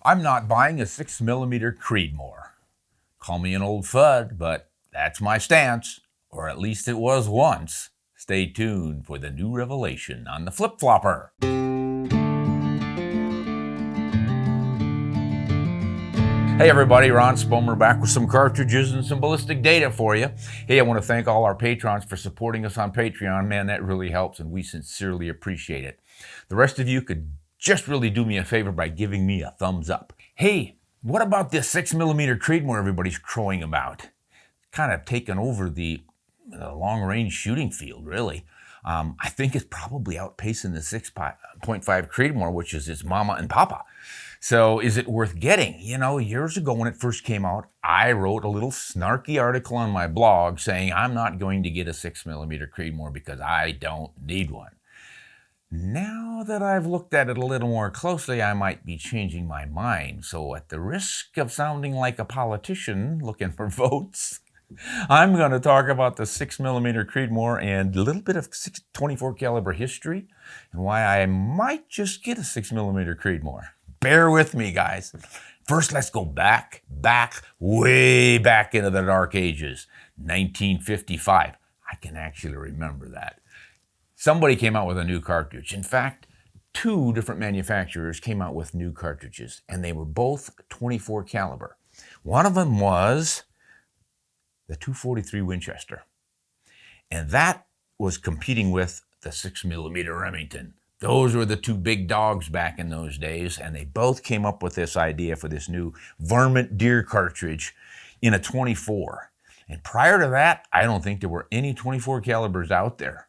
I'm not buying a 6mm Creedmoor. Call me an old fud, but that's my stance, or at least it was once. Stay tuned for the new revelation on the flip-flopper. Hey everybody, Ron Spomer back with some cartridges and some ballistic data for you. Hey, I want to thank all our patrons for supporting us on Patreon. Man, that really helps and we sincerely appreciate it. The rest of you could just really do me a favor by giving me a thumbs up. Hey, what about this 6mm Creedmoor everybody's crowing about? Kind of taken over the long-range shooting field, really. I think it's probably outpacing the 6.5 Creedmoor, which is its mama and papa. So is it worth getting? You know, years ago when it first came out, I wrote a little snarky article on my blog saying I'm not going to get a 6mm Creedmoor because I don't need one. Now that I've looked at it a little more closely, I might be changing my mind. So at the risk of sounding like a politician looking for votes, I'm going to talk about the 6mm Creedmoor and a little bit of 24 caliber history and why I might just get a 6mm Creedmoor. Bear with me, guys. First, let's go back, way back into the dark ages. 1955. I can actually remember that. Somebody came out with a new cartridge. In fact, two different manufacturers came out with new cartridges, and they were both 24 caliber. One of them was the 243 Winchester, and that was competing with the 6mm Remington. Those were the two big dogs back in those days, and they both came up with this idea for this new varmint deer cartridge in a 24. And prior to that, I don't think there were any 24 calibers out there.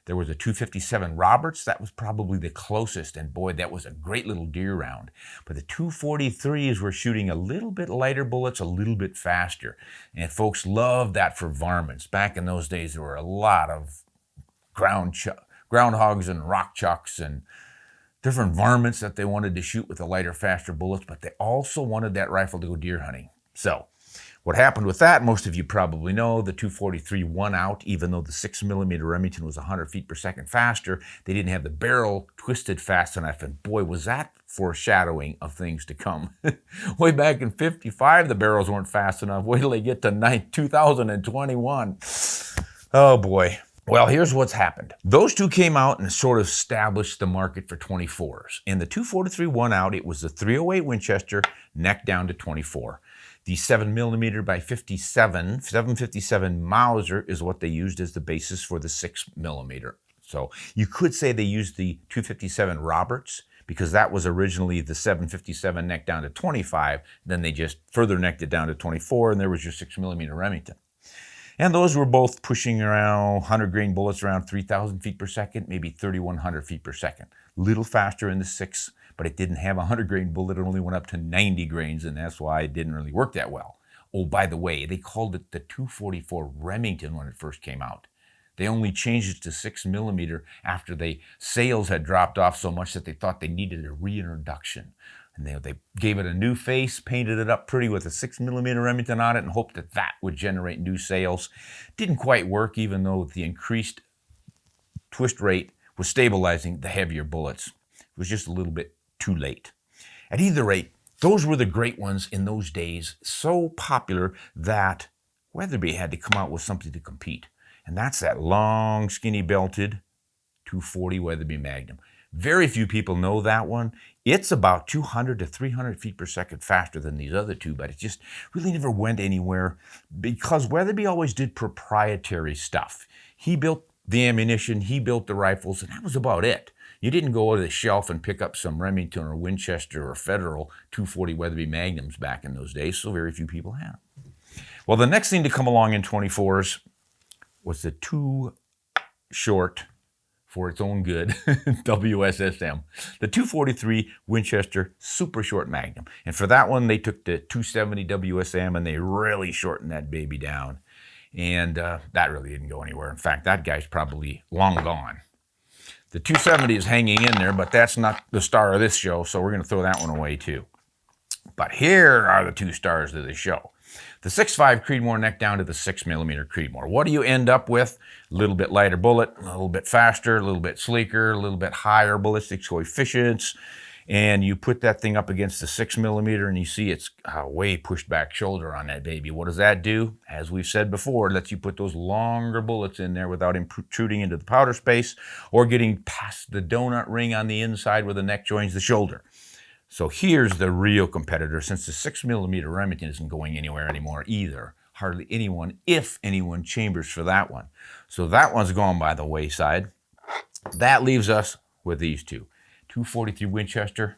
There was a 257 Roberts, that was probably the closest, and boy, that was a great little deer round. But the 243s were shooting a little bit lighter bullets, a little bit faster. And folks loved that for varmints. Back in those days, there were a lot of groundhogs and rock chucks and different varmints that they wanted to shoot with the lighter, faster bullets, but they also wanted that rifle to go deer hunting. So what happened with that, most of you probably know, the 243 won out, even though the 6mm Remington was 100 feet per second faster. They didn't have the barrel twisted fast enough, and boy, was that foreshadowing of things to come. Way back in 55, the barrels weren't fast enough. Wait till they get to 2021. Oh boy. Well, here's what's happened. Those two came out and sort of established the market for 24s. And the 243 won out. It was the 308 Winchester, neck down to 24. The 7mm by 757 Mauser is what they used as the basis for the 6mm. So you could say they used the 257 Roberts because that was originally the 757 neck down to 25. Then they just further necked it down to 24, and there was your 6mm Remington. And those were both pushing around 100 grain bullets around 3,000 feet per second, maybe 3,100 feet per second. Little faster in the 6, but it didn't have a 100 grain bullet. It only went up to 90 grains, and that's why it didn't really work that well. Oh, by the way, they called it the 244 Remington when it first came out. They only changed it to 6mm after the sales had dropped off so much that they thought they needed a reintroduction. And they gave it a new face, painted it up pretty with a 6mm Remington on it, and hoped that that would generate new sales. Didn't quite work, even though the increased twist rate was stabilizing the heavier bullets. It was just a little bit too late. At either rate, those were the great ones in those days, so popular that Weatherby had to come out with something to compete. And that's that long, skinny belted 240 Weatherby Magnum. Very few people know that one. It's about 200 to 300 feet per second faster than these other two, but it just really never went anywhere because Weatherby always did proprietary stuff. He built the ammunition, he built the rifles, and that was about it. You didn't go to the shelf and pick up some Remington or Winchester or Federal 240 Weatherby Magnums back in those days, so very few people had them. Well, the next thing to come along in 24s was the too short for its own good, WSSM. The 243 Winchester Super Short Magnum. And for that one, they took the 270 WSM and they really shortened that baby down. And that really didn't go anywhere. In fact, that guy's probably long gone. The 270 is hanging in there, but that's not the star of this show, so we're going to throw that one away too. But here are the two stars of the show. The 6.5 Creedmoor neck down to the 6mm Creedmoor. What do you end up with? A little bit lighter bullet, a little bit faster, a little bit sleeker, a little bit higher ballistic coefficients, and you put that thing up against the 6mm and you see it's way pushed back shoulder on that baby. What does that do? As we've said before, it lets you put those longer bullets in there without intruding into the powder space or getting past the donut ring on the inside where the neck joins the shoulder. So here's the real competitor, since the 6mm Remington isn't going anywhere anymore either. Hardly anyone, if anyone, chambers for that one. So that one's gone by the wayside. That leaves us with these two. 243 Winchester,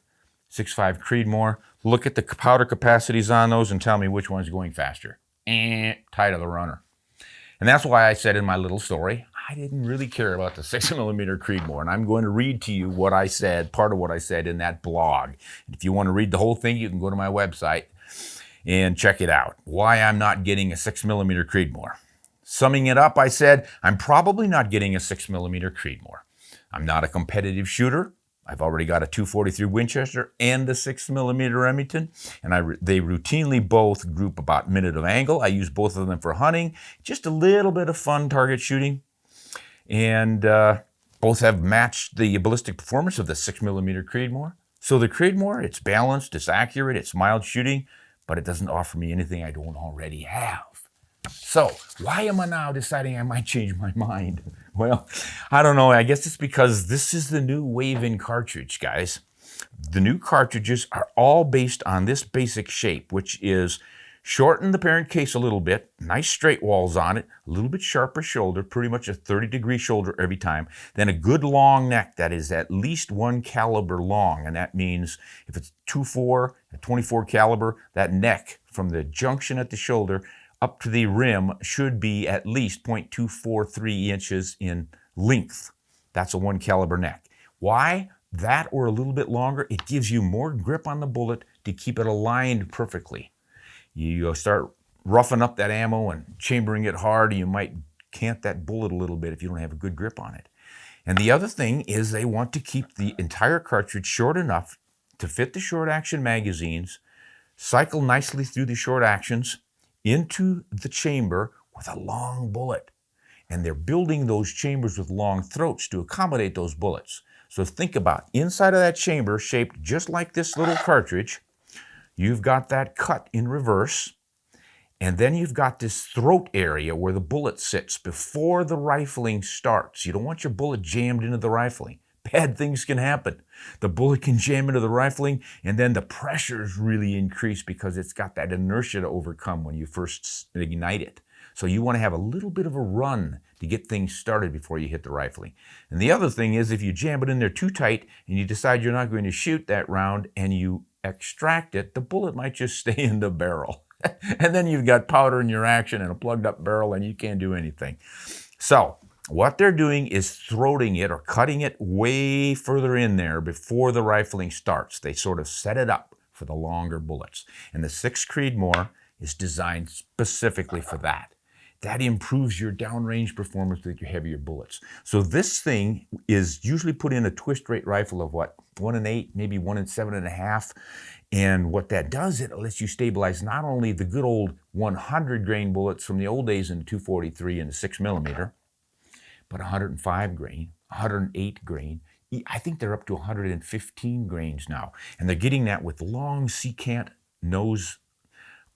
6.5 Creedmoor. Look at the powder capacities on those and tell me which one's going faster. Tight of the runner. And that's why I said in my little story, I didn't really care about the 6mm Creedmoor. And I'm going to read to you what I said, part of what I said in that blog. And if you want to read the whole thing, you can go to my website and check it out. Why I'm not getting a 6mm Creedmoor. Summing it up, I said, I'm probably not getting a 6mm Creedmoor. I'm not a competitive shooter. I've already got a 243 Winchester and a 6mm Remington, and they routinely both group about minute of angle. I use both of them for hunting, just a little bit of fun target shooting, and both have matched the ballistic performance of the 6mm Creedmoor. So the Creedmoor, it's balanced, it's accurate, it's mild shooting, but it doesn't offer me anything I don't already have. So why am I now deciding I might change my mind? Well, I don't know. I guess it's because this is the new wave-in cartridge, guys. The new cartridges are all based on this basic shape, which is shorten the parent case a little bit, nice straight walls on it, a little bit sharper shoulder, pretty much a 30-degree shoulder every time, then a good long neck that is at least 1 caliber long, and that means if it's 2.4, a 24 caliber, that neck from the junction at the shoulder up to the rim should be at least 0.243 inches in length. That's a 1 caliber neck. Why? That or a little bit longer, it gives you more grip on the bullet to keep it aligned perfectly. You start roughing up that ammo and chambering it hard, you might cant that bullet a little bit if you don't have a good grip on it. And the other thing is they want to keep the entire cartridge short enough to fit the short action magazines, cycle nicely through the short actions, into the chamber with a long bullet. And they're building those chambers with long throats to accommodate those bullets. So think about inside of that chamber, shaped just like this little cartridge, you've got that cut in reverse, and then you've got this throat area where the bullet sits before the rifling starts. You don't want your bullet jammed into the rifling. Bad things can happen. The bullet can jam into the rifling, and then the pressures really increase because it's got that inertia to overcome when you first ignite it. So you want to have a little bit of a run to get things started before you hit the rifling. And the other thing is if you jam it in there too tight and you decide you're not going to shoot that round and you extract it, the bullet might just stay in the barrel. And then you've got powder in your action and a plugged up barrel and you can't do anything. So what they're doing is throating it or cutting it way further in there before the rifling starts. They sort of set it up for the longer bullets. And the 6 Creedmoor is designed specifically for that. That improves your downrange performance with your heavier bullets. So this thing is usually put in a twist rate rifle of what, 1 8, maybe 1 7.5. And what that does, it lets you stabilize not only the good old 100 grain bullets from the old days in the 243 and the 6mm, but 105 grain, 108 grain. I think they're up to 115 grains now. And they're getting that with long secant nose.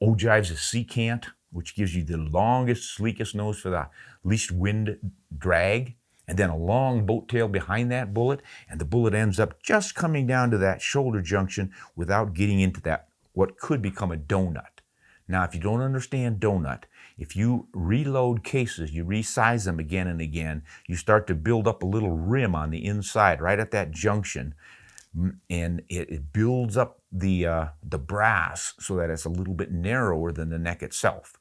Ogive's a secant, which gives you the longest, sleekest nose for the least wind drag. And then a long boat tail behind that bullet. And the bullet ends up just coming down to that shoulder junction without getting into that, what could become a donut. Now, if you don't understand donut, if you reload cases, you resize them again and again, you start to build up a little rim on the inside, right at that junction, and it builds up the brass so that it's a little bit narrower than the neck itself.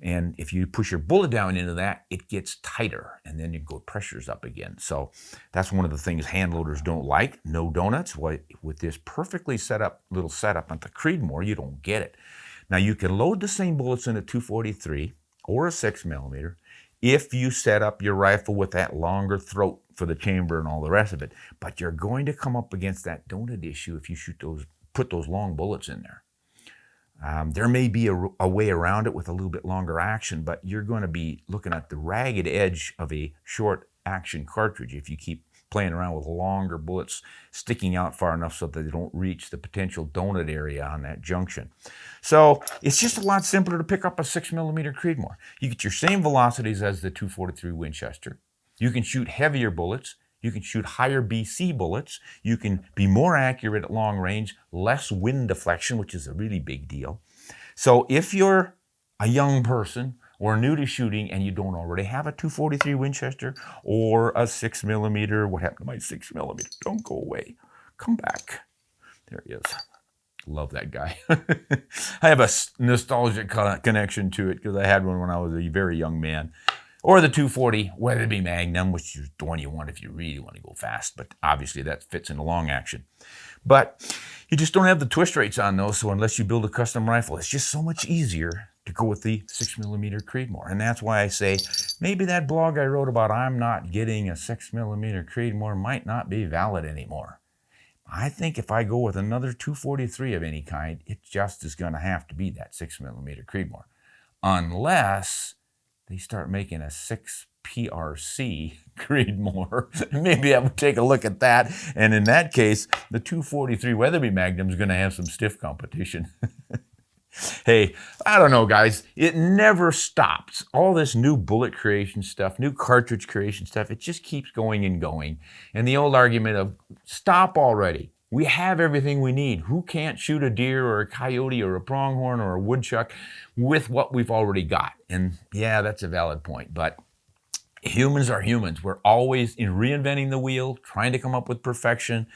And if you push your bullet down into that, it gets tighter, and then you go pressures up again. So that's one of the things hand loaders don't like. No donuts. Well, with this perfectly set up little setup on the Creedmoor, you don't get it. Now, you can load the same bullets in a 243 or a 6mm if you set up your rifle with that longer throat for the chamber and all the rest of it. But you're going to come up against that donut issue if you put those long bullets in there. There may be a way around it with a little bit longer action, but you're going to be looking at the ragged edge of a short action cartridge if you keep playing around with longer bullets sticking out far enough so that they don't reach the potential donut area on that junction. So it's just a lot simpler to pick up a 6mm Creedmoor. You get your same velocities as the .243 Winchester. You can shoot heavier bullets. You can shoot higher BC bullets. You can be more accurate at long range, less wind deflection, which is a really big deal. So if you're a young person or new to shooting and you don't already have a .243 Winchester or a 6mm, what happened to my 6mm? Don't go away. Come back. There he is. Love that guy. I have a nostalgic connection to it because I had one when I was a very young man. Or the .240 Weatherby Magnum, which is the one you want if you really want to go fast, but obviously that fits into long action. But you just don't have the twist rates on those, so unless you build a custom rifle, it's just so much easier to go with the 6mm Creedmoor. And that's why I say maybe that blog I wrote about I'm not getting a 6mm Creedmoor might not be valid anymore. I think if I go with another .243 of any kind, it just is going to have to be that 6mm Creedmoor. Unless they start making a 6 PRC Creedmoor. Maybe I would take a look at that. And in that case, the .243 Weatherby Magnum is going to have some stiff competition. Hey, I don't know, guys. It never stops. All this new bullet creation stuff, new cartridge creation stuff, it just keeps going and going. And the old argument of, stop already. We have everything we need. Who can't shoot a deer or a coyote or a pronghorn or a woodchuck with what we've already got? And yeah, that's a valid point. But humans are humans. We're always reinventing the wheel, trying to come up with perfection.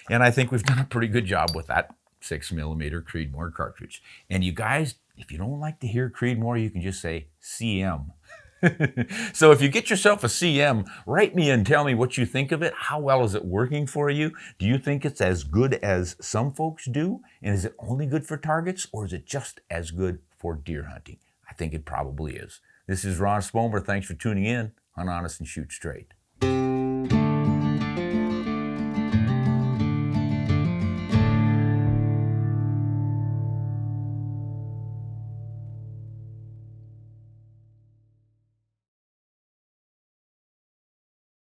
And I think we've done a pretty good job with that 6mm Creedmoor cartridge. And you guys, if you don't like to hear Creedmoor, you can just say CM. So if you get yourself a CM, write me and tell me what you think of it. How well is it working for you? Do you think it's as good as some folks do? And is it only good for targets, or is it just as good for deer hunting? I think it probably is. This is Ron Spomer. Thanks for tuning in on Honest and Shoot Straight.